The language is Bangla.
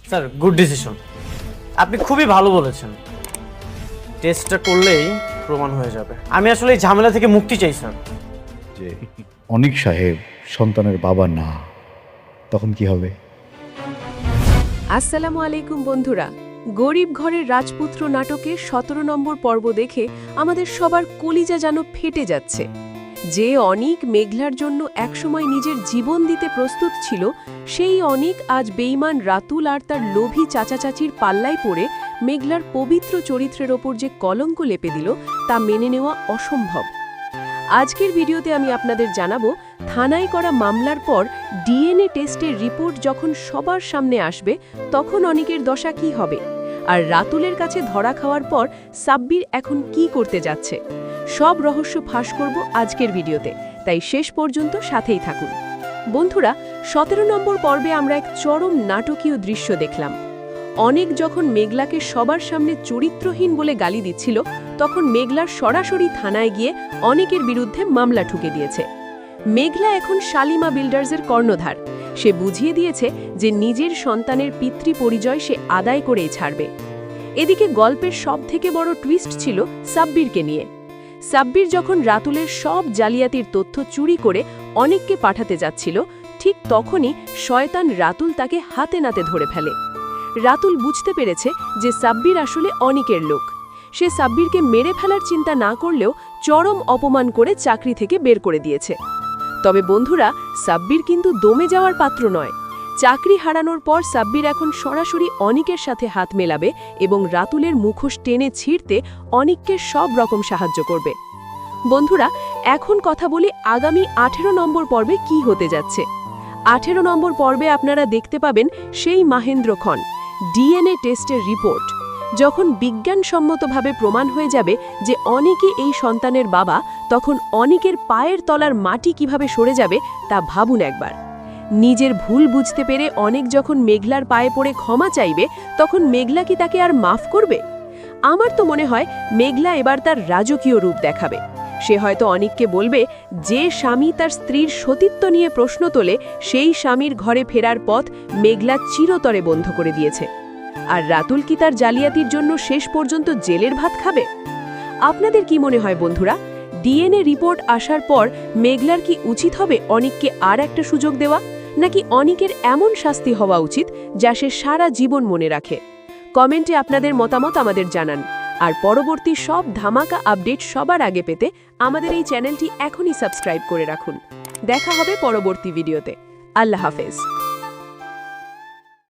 স্যার গুড ডিসিশন, আপনি খুবই ভালো বলেছেন। টেস্টটা করলেই প্রমাণ হয়ে যাবে। আমি আসলে এই ঝামেলা থেকে মুক্তি চাই স্যার। যে অনিক সাহেব সন্তানের বাবা না, তখন কি হবে? আসসালামু আলাইকুম বন্ধুরা, গরিব ঘরের রাজপুত্র নাটকের ১৭ নম্বর পর্ব দেখে আমাদের সবার কলিজা যেন ফেটে যাচ্ছে। যে অনিক মেঘলার জন্য একসময় নিজের জীবন দিতে প্রস্তুত ছিল, সেই অনিক আজ বেঈমান রাতুল আর তার লোভী চাচা চাচির পাল্লায় পড়ে মেঘলার পবিত্র চরিত্রের ওপর যে কলঙ্ক লেপে দিল তা মেনে নেওয়া অসম্ভব। আজকের ভিডিওতে আমি আপনাদের জানাবো, থানায় করা মামলার পর ডিএনএ টেস্টের রিপোর্ট যখন সবার সামনে আসবে তখন অনিকের দশা কি হবে, আর রাতুলের কাছে ধরা খাওয়ার পর সাব্বির এখন কি করতে যাচ্ছে। সব রহস্য ফাঁস করব আজকের ভিডিওতে, তাই শেষ পর্যন্ত সাথেই থাকুন। বন্ধুরা, ১৭ নম্বর পর্বে আমরা এক চরম নাটকীয় দৃশ্য দেখলাম। অনেক যখন মেঘলাকে সবার সামনে চরিত্রহীন বলে গালি দিচ্ছিল, তখন মেঘলার সরাসরি থানায় গিয়ে অনেকের বিরুদ্ধে মামলা ঠুকে দিয়েছে। মেঘলা এখন শালিমা বিল্ডার্সের কর্ণধার। সে বুঝিয়ে দিয়েছে যে নিজের সন্তানের পিতৃ পরিচয় সে আদায় করেই ছাড়বে। এদিকে গল্পের সবথেকে বড় টুইস্ট ছিল সাব্বিরকে নিয়ে। সাব্বির যখন রাতুলের সব জালিয়াতির তথ্য চুরি করে অনেককে পাঠাতে যাচ্ছিল, ঠিক তখনই শয়তান রাতুল তাকে হাতে নাতে ধরে ফেলে। রাতুল বুঝতে পেরেছে যে সাব্বির আসলে অনিকের লোক। সে সাব্বিরকে মেরে ফেলার চিন্তা না করলেও চরম অপমান করে চাকরি থেকে বের করে দিয়েছে। তবে বন্ধুরা, সাব্বির কিন্তু দমে যাওয়ার পাত্র নয়। চাকরি হারানোর পর সাব্বির এখন সরাসরি অনিকের সাথে হাত মেলাবে এবং রাতুলের মুখোশ টেনে ছিঁড়তে অনিককে সব রকম সাহায্য করবে। বন্ধুরা, এখন কথা বলি আগামী ১৮ নম্বর পর্বে কি হতে যাচ্ছে। ১৮ নম্বর পর্বে আপনারা দেখতে পাবেন সেই মাহেন্দ্র খন ডিএনএ টেস্টের রিপোর্ট। যখন বিজ্ঞানসম্মতভাবে প্রমাণ হয়ে যাবে যে অনিকই এই সন্তানের বাবা, তখন অনিকের পায়ের তলার মাটি কিভাবে সরে যাবে তা ভাবুন একবার। নিজের ভুল বুঝতে পেরে অনেক যখন মেঘলার পায়ে পড়ে ক্ষমা চাইবে, তখন মেঘলা কি তাকে আর মাফ করবে? আমার তো মনে হয় মেঘলা এবার তার রাজকীয় রূপ দেখাবে। সে হয়তো অনিককে বলবে, যে স্বামী তার স্ত্রীর সতীত্ব নিয়ে প্রশ্ন তোলে, সেই স্বামীর ঘরে ফেরার পথ মেঘলা চিরতরে বন্ধ করে দিয়েছে। আর রাতুল কি তার জালিয়াতির জন্য শেষ পর্যন্ত জেলের ভাত খাবে? আপনাদের কি মনে হয় বন্ধুরা? ডিএনএ রিপোর্ট আসার পর মেঘলার কি উচিত হবে অনিককে আর একটা সুযোগ দেওয়া, নাকি অনিকের এমন শাস্তি হওয়া উচিত যা সে সারা জীবন মনে রাখে? কমেন্টে আপনাদের মতামত আমাদের জানান। আর পরবর্তী সব ধামাকা আপডেট সবার আগে পেতে আমাদের এই চ্যানেলটি এখনই সাবস্ক্রাইব করে রাখুন। দেখা হবে পরবর্তী ভিডিওতে। আল্লাহ হাফেজ।